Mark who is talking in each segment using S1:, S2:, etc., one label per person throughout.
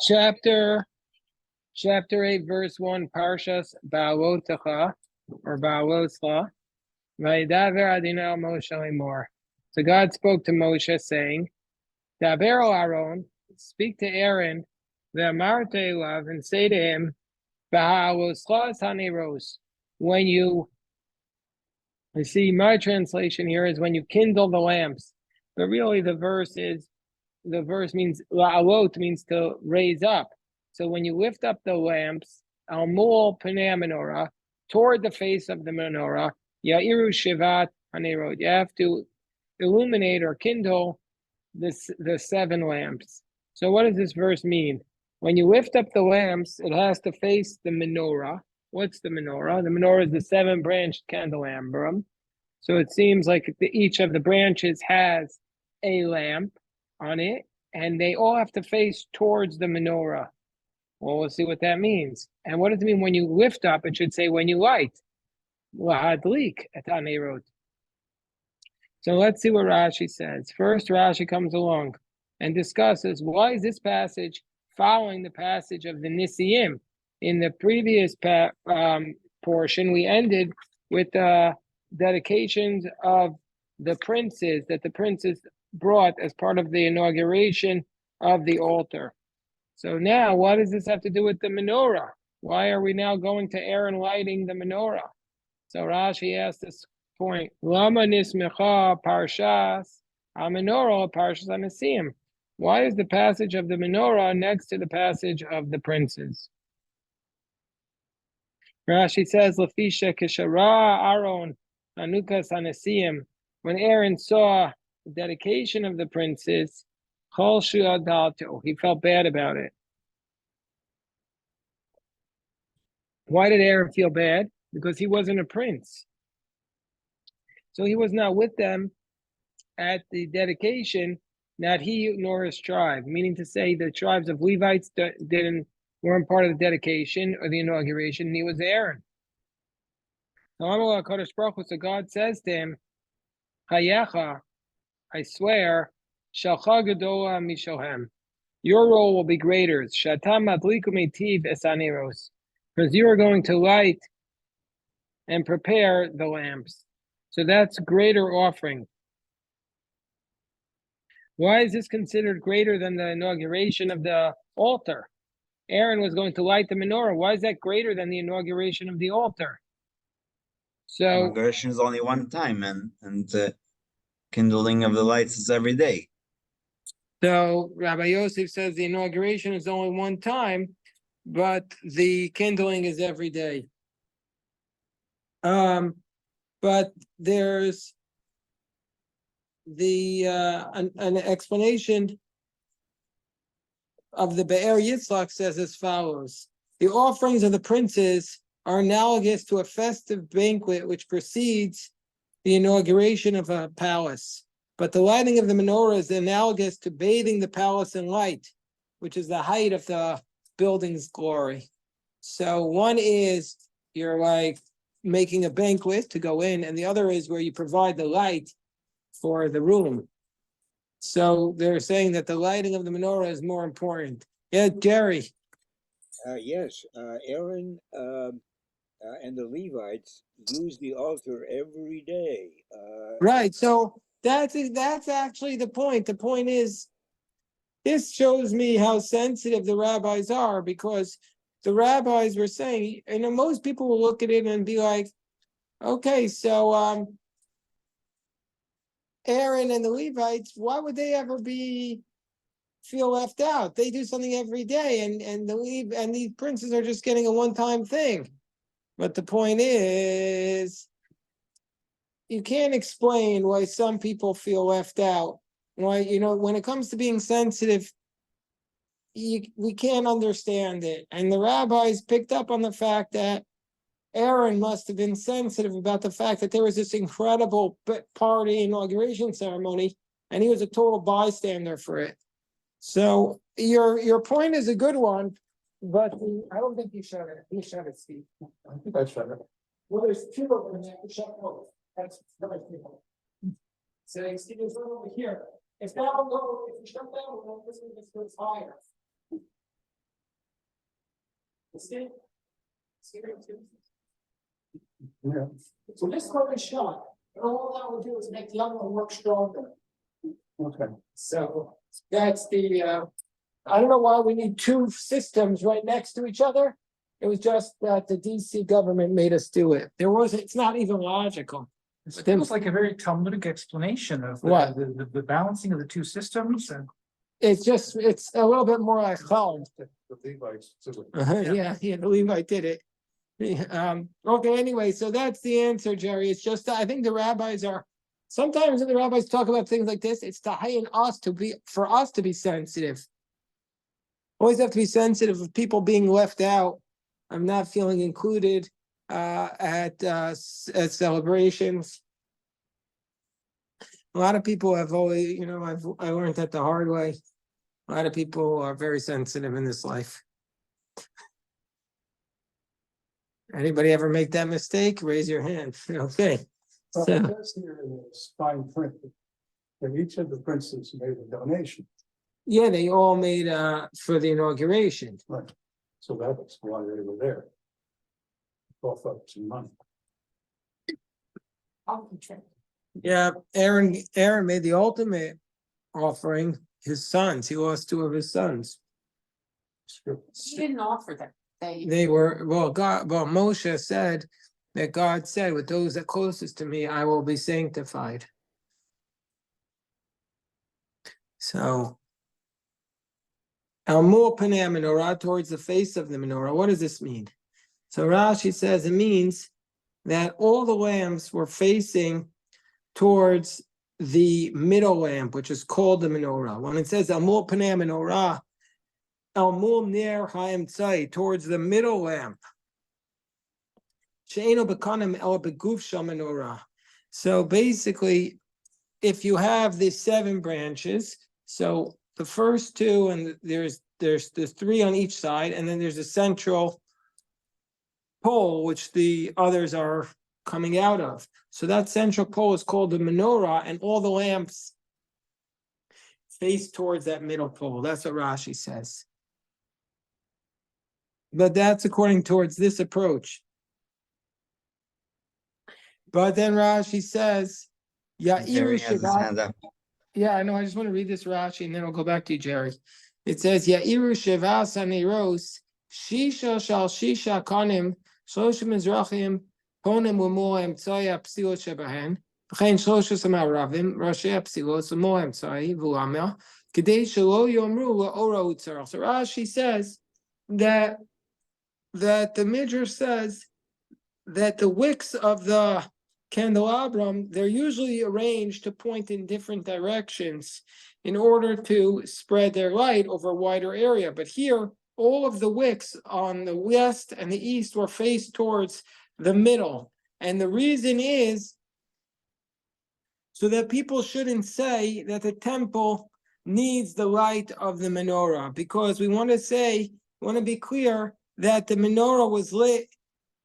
S1: Chapter 8, verse 1, Parshas Behaalotecha, or Behaalotecha. Vayidaber Adonai el Moshe lemor. So God spoke to Moshe, saying, Daber el Aaron, speak to Aaron, ve'amarte elav, and say to him, Behaalotecha haneros. When you see, my translation here is when you kindle the lamps, but really the verse means la'alot, means to raise up. So when you lift up the lamps, al mul pnei menorah, toward the face of the menorah, ya'iru shivat hanerot, you have to illuminate or kindle the 7 lamps. So what does this verse mean? When you lift up the lamps, it has to face the menorah. What's the menorah? The menorah is the 7-branched candelabrum. So it seems like each of the branches has a lamp on it, and they all have to face towards the menorah. Well, we'll see what that means. And what does it mean when you lift up? It should say when you light. Lahadlik et hanerot. So let's see what Rashi says. First, Rashi comes along and discusses why is this passage following the passage of the Nisiim. In the previous portion, we ended with dedications of the princes that the princes brought as part of the inauguration of the altar. So now, what does this have to do with the menorah? Why are we now going to Aaron lighting the menorah? So Rashi asked this point, Lama nismecha parshas ha-menorah parshas ha-nesiim. Why is the passage of the menorah next to the passage of the princes? Rashi says, Lafisha kishara Aaron anukas ha-nesiim. When Aaron saw the dedication of the princes, he felt bad about it. Why did Aaron feel bad? Because he wasn't a prince. So he was not with them at the dedication, not he nor his tribe, meaning to say the tribes of Levites weren't part of the dedication or the inauguration, and he was Aaron. So God says to him, Hayecha, I swear, Shalcha Gedola Mishohem. Your role will be greater. Shatam Madliku Metiv Esaneros. Because you are going to light and prepare the lamps. So that's greater offering. Why is this considered greater than the inauguration of the altar? Aaron was going to light the menorah. Why is that greater than the inauguration of the altar? So
S2: inauguration is only one time, and kindling of the lights is every day.
S1: So Rabbi Yosef says the inauguration is only one time, but the kindling is every day. But there's an explanation of the Be'er Yitzchak says as follows. The offerings of the princes are analogous to a festive banquet which precedes the inauguration of a palace. But the lighting of the menorah is analogous to bathing the palace in light, which is the height of the building's glory. So one is you're like making a banquet to go in, and the other is where you provide the light for the room. So they're saying that the lighting of the menorah is more important. Yeah, Jerry.
S3: Yes, Aaron and the Levites use the altar every day.
S1: Right. So that's actually the point. The point is, this shows me how sensitive the rabbis are, because the rabbis were saying, most people will look at it and be like, okay, so Aaron and the Levites, why would they ever feel left out? They do something every day, and these princes are just getting a one-time thing. But the point is, you can't explain why some people feel left out. Why, when it comes to being sensitive, we can't understand it. And the rabbis picked up on the fact that Aaron must have been sensitive about the fact that there was this incredible party inauguration ceremony, and he was a total bystander for it. So your point is a good one, but I don't think you shut it. You shut it, Steve. I think I shut it. Well, there's 2 of them. You have to shut both. That's very simple. So Steve is right over here. If that will go, if you shut that one, this one just goes higher.
S4: Yeah.
S5: So this one is shot, and all that will do is make the other one work stronger.
S4: Okay.
S5: So that's the, I don't know why we need two systems right next to each other. It was just that the DC government made us do it. It's not even logical.
S4: It
S5: But then-
S4: feels like a very Talmudic explanation of
S5: What?
S4: the balancing of the two systems and.
S5: It's a little bit more like Chol.
S4: The Levites.
S5: Yeah, the Levite did it. Okay, anyway, so that's the answer, Jerry. It's just, I think the rabbis are, sometimes when the rabbis talk about things like this, it's to heighten us for us to be sensitive. Always have to be sensitive of people being left out. I'm not feeling included at celebrations. A lot of people have always, I learned that the hard way. A lot of people are very sensitive in this life. Anybody ever make that mistake? Raise your hand. Okay.
S4: Well,
S5: So-
S4: it says here in this fine print that each of the princes made a donation,
S5: Yeah, they all made for the inauguration.
S4: right? So that's why they were there. Both up some money.
S5: Yeah, Aaron made the ultimate offering, his sons. He lost two of his sons.
S6: She didn't offer them.
S5: They were, Moshe said that God said, with those that closest to me, I will be sanctified. So Al-Mul Panei menorah, towards the face of the menorah. What does this mean? So Rashi says it means that all the lamps were facing towards the middle lamp, which is called the menorah. When it says Al-Mul Panei menorah, Al-Mul Ner HaEmtzai, towards the middle lamp. She'eino b'kanim el b'guf shel menorah. So basically, if you have the 7 branches, so the first 2, and there's 3 on each side, and then there's a central pole, which the others are coming out of. So that central pole is called the menorah, and all the lamps face towards that middle pole. That's what Rashi says. But that's according towards this approach. But then Rashi says,
S2: Jerry has his hand up.
S5: Yeah, I know. I just want to read this Rashi and then I'll go back to you, Jerry. It says, Ya'iru Shevas Haneros, Shisha Shal Shisha Kanim, Shloshim Mizrachim, Ponim Umo Emtzai Apsilot Shebahen, V'chein Shloshos Amaravim, Rashi Apsilot, Umo Emtzai, V'uamel, Kedei Shelo Yomru La'ora Utzarach. So Rashi says that the Midrash says that the wicks of the candelabrum, they're usually arranged to point in different directions in order to spread their light over a wider area. But here, all of the wicks on the west and the east were faced towards the middle. And the reason is so that people shouldn't say that the temple needs the light of the menorah, because we want to be clear that the menorah was lit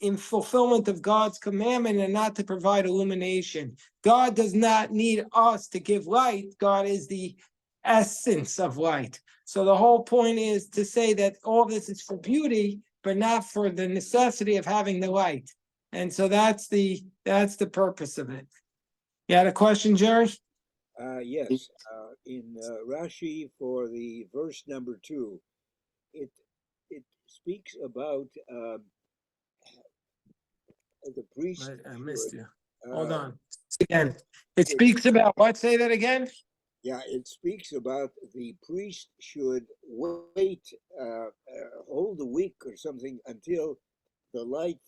S5: in fulfillment of God's commandment and not to provide illumination. God does not need us to give light. God is the essence of light. So the whole point is to say that all this is for beauty, but not for the necessity of having the light. And so that's the purpose of it. You had a question, Jerry?
S3: Yes, in Rashi for the verse number 2, it speaks about the priest.
S5: I missed
S3: should,
S5: you. Hold
S3: uh,
S5: on. Again, it speaks about what? Say that again.
S3: Yeah, it speaks about the priest should wait, hold a week or something until the light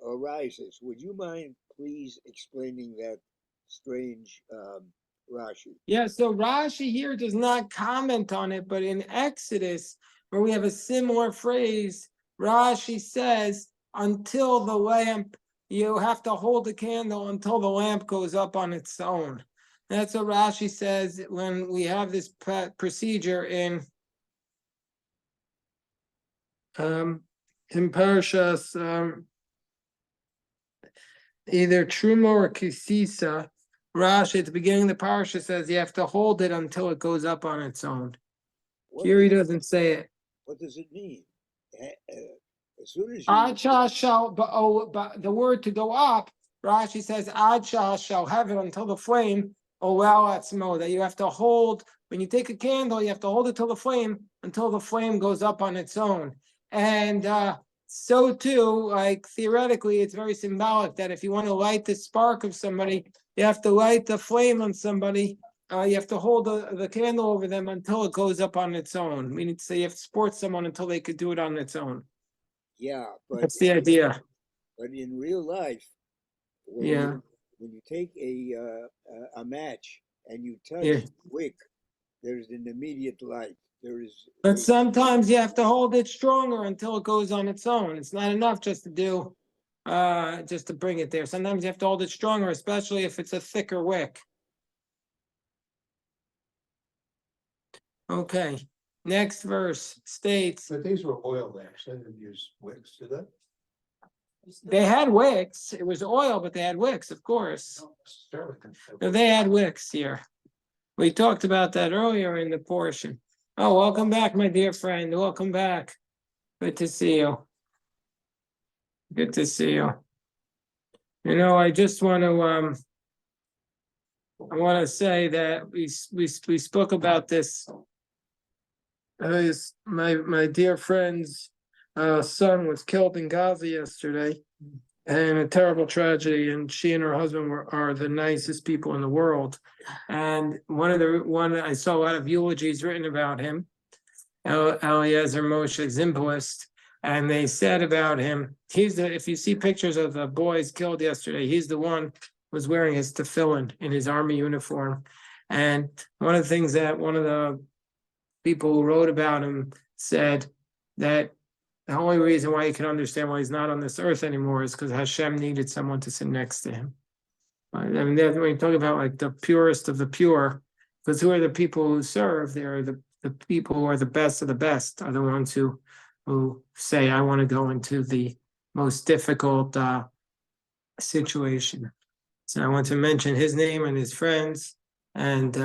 S3: arises. Would you mind please explaining that strange Rashi?
S5: Yeah, so Rashi here does not comment on it, but in Exodus, where we have a similar phrase, Rashi says, until the lamp, you have to hold the candle until the lamp goes up on its own. That's what Rashi says when we have this procedure in Parashas either Truma or Kisisa. Rashi at the beginning of the parasha says you have to hold it until it goes up on its own. Here he doesn't say it.
S3: What does it mean? As soon as
S5: Ad shall, but the word to go up, Rashi says, Ad shall have it until the flame, that you have to hold, when you take a candle, you have to hold it till the flame, until the flame goes up on its own. And so too, like theoretically, it's very symbolic that if you want to light the spark of somebody, you have to light the flame on somebody. You have to hold the candle over them until it goes up on its own. Meaning to say you have to support someone until they could do it on its own.
S3: yeah, but
S5: That's the idea.
S3: But in real life, when
S5: Yeah.
S3: when you take a match and you touch
S5: Yeah.
S3: the wick, there's an immediate light. There is.
S5: But sometimes you have to hold it stronger until it goes on its own. It's not enough just to do, just to bring it there. Sometimes you have to hold it stronger, especially if it's a thicker wick. Okay, next verse states
S4: But these were oil lamps, they didn't use wicks, did they?
S5: they had wicks. It was oil, but they had wicks, of course.
S4: Not necessarily.
S5: No, they had wicks here. We talked about that earlier in the portion. Oh, welcome back, my dear friend. Welcome back. Good to see you. Good to see you. You know, I just want to I want to say that we spoke about this. My dear friend's son was killed in Gaza yesterday, and a terrible tragedy. And she and her husband are the nicest people in the world. And one I saw a lot of eulogies written about him, Eliezer Moshe Zimbalist, and they said about him, if you see pictures of the boys killed yesterday, he's the one who was wearing his tefillin in his army uniform. And one of the things that one of the people who wrote about him said that the only reason why you can understand why he's not on this earth anymore is because Hashem needed someone to sit next to him. I mean, when you talk about like the purest of the pure, because who are the people who serve? They're the people who are the best of the best, are the ones who say, I want to go into the most difficult situation. So I want to mention his name and his friends and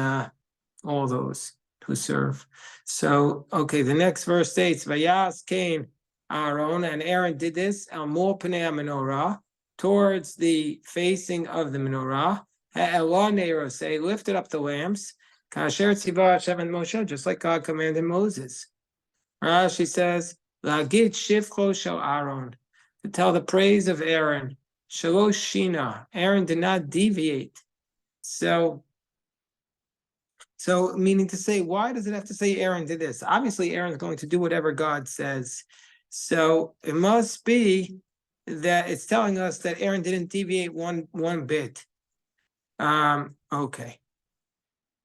S5: all those who serve. So, okay, the next verse states, Vayas Cain, Aaron, and Aaron did this, Al Mor Pnei HaMenorah, towards the facing of the menorah, Ha'elah Neirosei, lifted up the lamps, Kasher Tzivah Hashem and Moshe, just like God commanded Moses. Rashi says, Lagid Shivcho Shel Aaron, to tell the praise of Aaron, Shalosh Shina, Aaron did not deviate. So meaning to say, why does it have to say Aaron did this? Obviously, Aaron's going to do whatever God says. So it must be that it's telling us that Aaron didn't deviate one bit. Okay.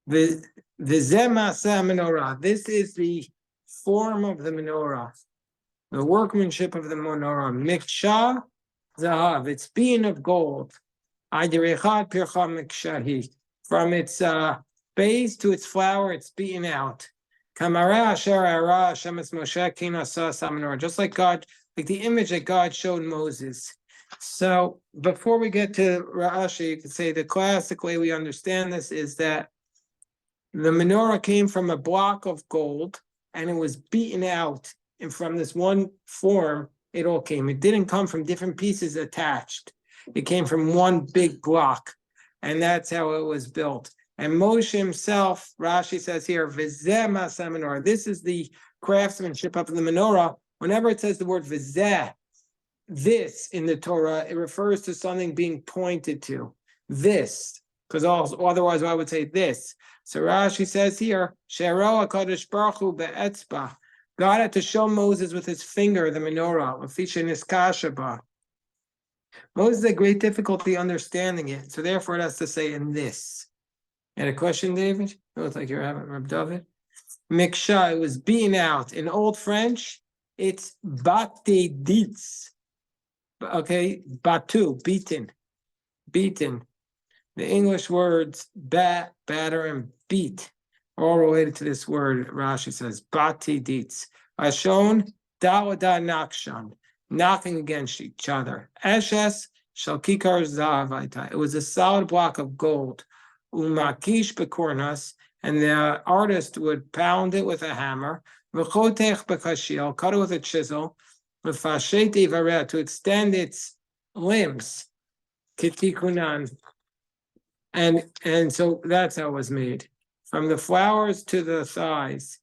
S5: The Zemasa menorah. This is the form of the menorah, the workmanship of the menorah. Miksha zahav. It's being of gold. Adirechad pircha mikshahi. From its base to its flower, it's beaten out. Kamara asher ara Hashemes Moshe kina sa menorah. Just like God, like the image that God showed Moses. So before we get to Rashi, you could say the classic way we understand this is that the menorah came from a block of gold and it was beaten out, and from this one form, it all came. It didn't come from different pieces attached. It came from one big block, and that's how it was built. And Moshe himself, Rashi says here, Vizeh Masa menorah. This is the craftsmanship of the menorah. Whenever it says the word Vizeh, this in the Torah, it refers to something being pointed to. This, because otherwise I would say this. So Rashi says here, Shero HaKadosh Baruch Hu be'etzba. God had to show Moses with his finger the menorah, Lefisha Niskasha ba. Moses had great difficulty understanding it, so therefore it has to say in this. You had a question, David? It looks like you're having Reb David. Miksha, it was beaten out. In Old French, it's bate ditz. Okay, batu, beaten. The English words bat, batter, and beat are all related to this word. Rashi says, bati ditz. Ashon, dawada nakshan, knocking against each other. Eshes, shalkikar zavaita. It was a solid block of gold. Umakish bekornas, and the artist would pound it with a hammer. V'chotech bekashil, cut it with a chisel. to extend its limbs, kitikunan, and so that's how it was made. From the flowers to the thighs,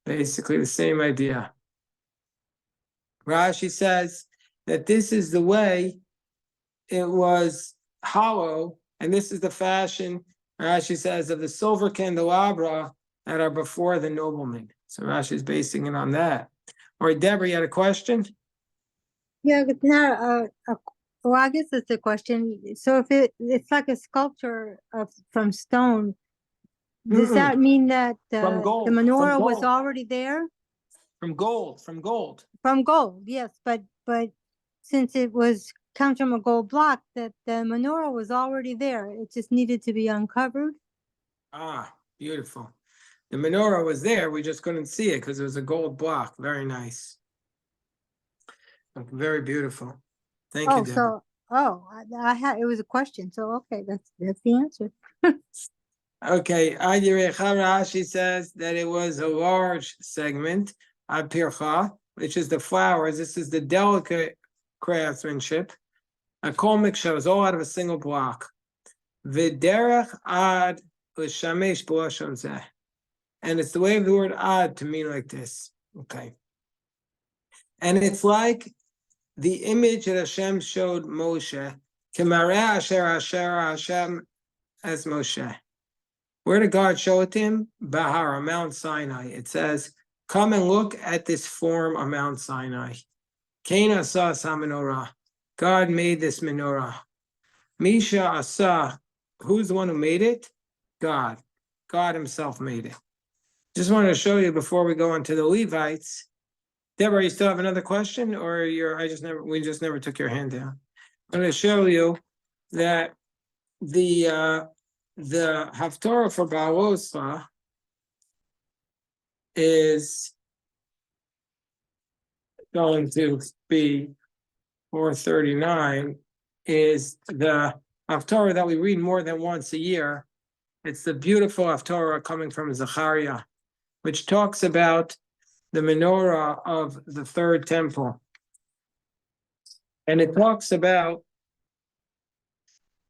S5: basically the same idea. Rashi says that this is the way it was hollow, and this is the fashion, Rashi says, of the silver candelabra that are before the nobleman. So Rashi is basing it on that. All right, Deborah, you had a question?
S7: Yeah, but now, well, I guess it's a question. So if it's like a sculpture from stone, does that mean that
S5: From gold,
S7: the
S5: from
S7: menorah was
S5: gold.
S7: already there?
S5: From gold, from gold.
S7: From gold, yes, but since it comes from a gold block, that the menorah was already there. It just needed to be uncovered.
S5: Ah, beautiful. The menorah was there, we just couldn't see it because it was a gold block. Very nice. Very beautiful. Thank you, Deborah.
S7: I had, it was a question, so okay, that's the answer.
S5: Okay, Rashi says that it was a large segment, Apircha, which is the flowers. This is the delicate craftsmanship. A comic shows all out of a single block. V'derech ad l'shamesh b'lashon zeh. And it's the way of the word ad to mean like this. Okay. And it's like the image that Hashem showed Moshe, Kemareh asher Hashem as Moshe. Where did God show it to him? Bahar, Mount Sinai. It says, come and look at this form of Mount Sinai. Kain asa menorah. God made this menorah. Misha asa. Who's the one who made it? God. God himself made it. Just wanted to show you before we go into the Levites. Deborah, you still have another question, or we just never took your hand down. I'm going to show you that the Haftorah for Baalotecha is going to be 439, is the Haftorah that we read more than once a year. It's the beautiful Haftorah coming from Zechariah, which talks about the menorah of the third temple. And it talks about,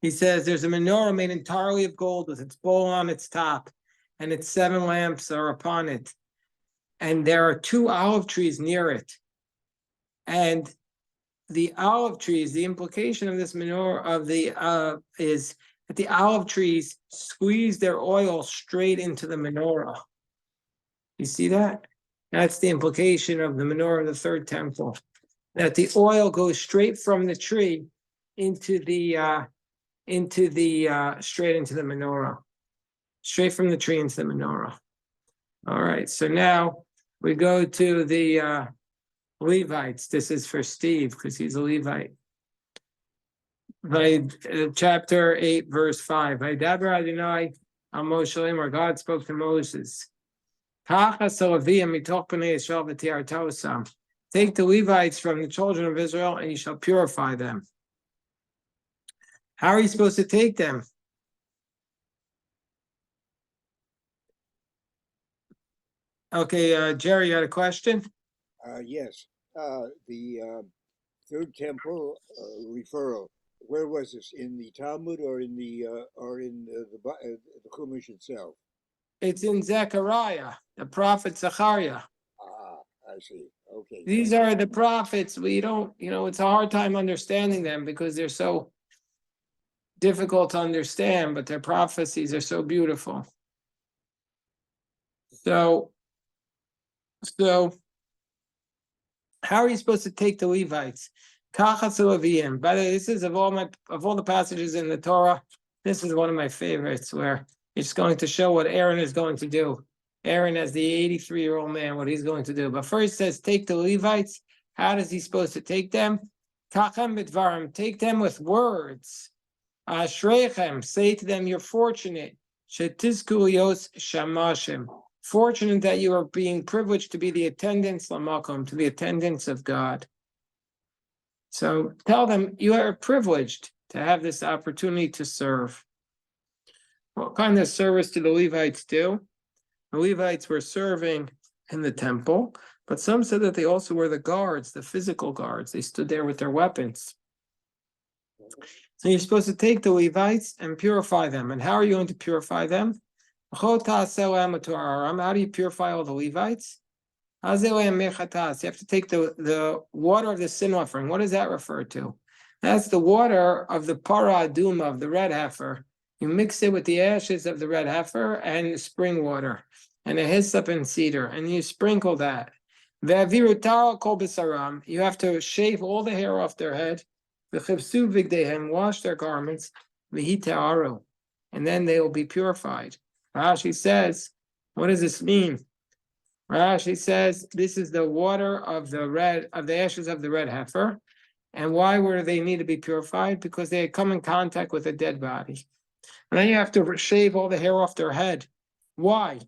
S5: he says, there's a menorah made entirely of gold with its bowl on its top, and its 7 lamps are upon it. And there are 2 olive trees near it. And the olive trees, the implication of this menorah is that the olive trees squeeze their oil straight into the menorah. You see that? That's the implication of the menorah of the third temple. That the oil goes straight from the tree into the straight into the menorah. Straight from the tree into the menorah. All right, so now we go to the Levites. This is for Steve because he's a Levite. Chapter 8, verse 5. Vaydaber Adonai al Moshe, where God spoke to Moses. Take the Levites from the children of Israel, and you shall purify them. How are you supposed to take them? Okay, Jerry, you had a question?
S3: Yes. The third temple referral. Where was this? In the Talmud or in the Chumash itself?
S5: It's in Zechariah, the prophet Zechariah.
S3: Ah, I see. Okay.
S5: These are the prophets. We don't, it's a hard time understanding them because they're so difficult to understand, but their prophecies are so beautiful. So how are you supposed to take the Levites? By the way, this is of all the passages in the Torah, this is one of my favorites where it's going to show what Aaron is going to do. Aaron, as the 83-year-old man, what he's going to do. But first it says, take the Levites. How does he supposed to take them? Take them with words. Ashreichem, say to them, you're fortunate. Shetizku lios shamashim. Fortunate that you are being privileged to be the attendants lamakom, to the attendants of God. So tell them you are privileged to have this opportunity to serve. What kind of service do the Levites do? The Levites were serving in the temple. But some said that they also were the guards, the physical guards. They stood there with their weapons. So you're supposed to take the Levites and purify them. And how are you going to purify them? How do you purify all the Levites? You have to take the water of the sin offering. What does that refer to? That's the water of the para aduma, of the red heifer. You mix it with the ashes of the red heifer and spring water and a hyssop and cedar, and you sprinkle that. You have to shave all the hair off their head, wash their garments, and then they will be purified. Rashi says, what does this mean? Rashi says this is the water of the ashes of the red heifer. And why were they need to be purified? Because they had come in contact with a dead body. And then you have to shave all the hair off their head. Why?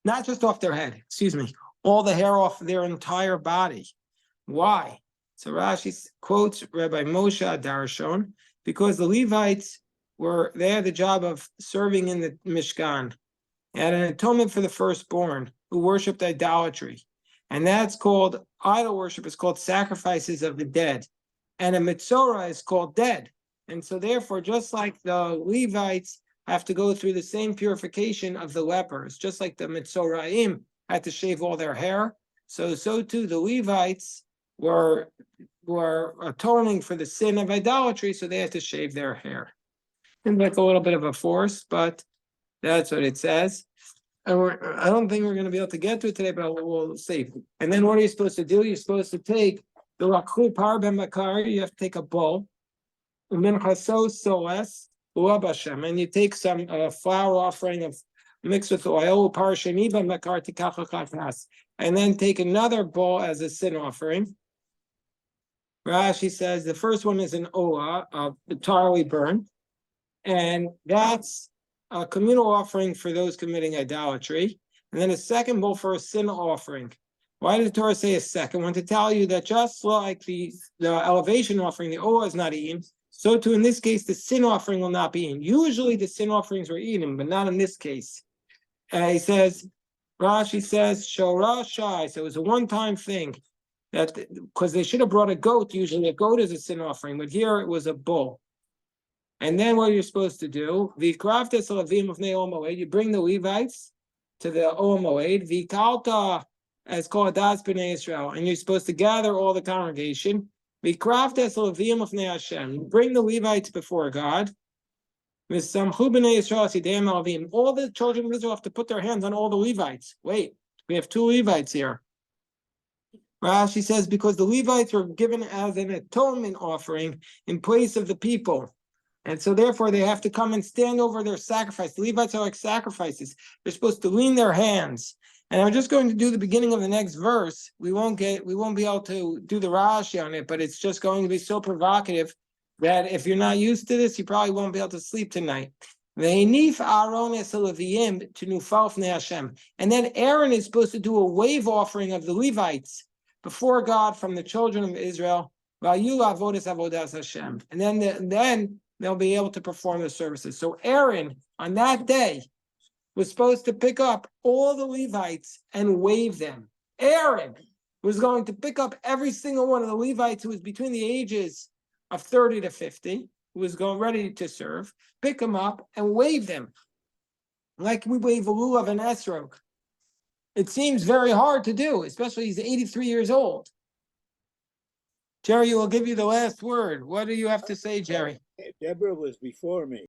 S5: Not just off their head, all the hair off their entire body. Why? So Rashi quotes Rabbi Moshe Darshon, because the Levites they had the job of serving in the Mishkan. They had an atonement for the firstborn who worshipped idolatry. And that's called, idol worship is called sacrifices of the dead. And a Mitzorah is called dead. And so therefore, just like the Levites have to go through the same purification of the lepers, just like the Mitzoraim had to shave all their hair, so too the Levites were atoning for the sin of idolatry, so they had to shave their hair. Seems like a little bit of a force, but that's what it says. And I don't think we're going to be able to get to it today, but we'll see. And then what are you supposed to do? You're supposed to take the rakhu par ben makar. You have to take a bowl, and you take some flour offering of mixed with oil, and then take another bowl as a sin offering. Rashi says the first one is an olah, entirely burned, and that's a communal offering for those committing idolatry, and then a second bowl for a sin offering. Why did the Torah say a second one? To tell you that just like the elevation offering, the olah is not eaten, so too in this case, the sin offering will not be eaten. Usually the sin offerings were eaten, but not in this case. Rashi says, Shorah Shai, so it was a one-time thing, that because they should have brought a goat. Usually a goat is a sin offering, but here it was a bull. And then what you're supposed to do, you bring the Levites to the Ol Moed, Vikalta, as called Das B'nai Israel, and you're supposed to gather all the congregation. You bring the Levites before God. All the children of Israel have to put their hands on all the Levites. Wait, we have two Levites here. Rashi says because the Levites were given as an atonement offering in place of the people. And so therefore they have to come and stand over their sacrifice. The Levites are like sacrifices. They're supposed to lean their hands. And I'm just going to do the beginning of the next verse. We won't be able to do the Rashi on it, but it's just going to be so provocative that if you're not used to this, you probably won't be able to sleep tonight. And then Aaron is supposed to do a wave offering of the Levites before God from the children of Israel. And then they'll be able to perform the services. So Aaron, on that day, was supposed to pick up all the Levites and wave them. Aaron was going to pick up every single one of the Levites who was between the ages of 30 to 50, who was going ready to serve, pick them up and wave them. Like we wave a lulav and esrog. It seems very hard to do, especially he's 83 years old. Jerry, we'll give you the last word. What do you have to say, Jerry?
S3: Deborah was before me.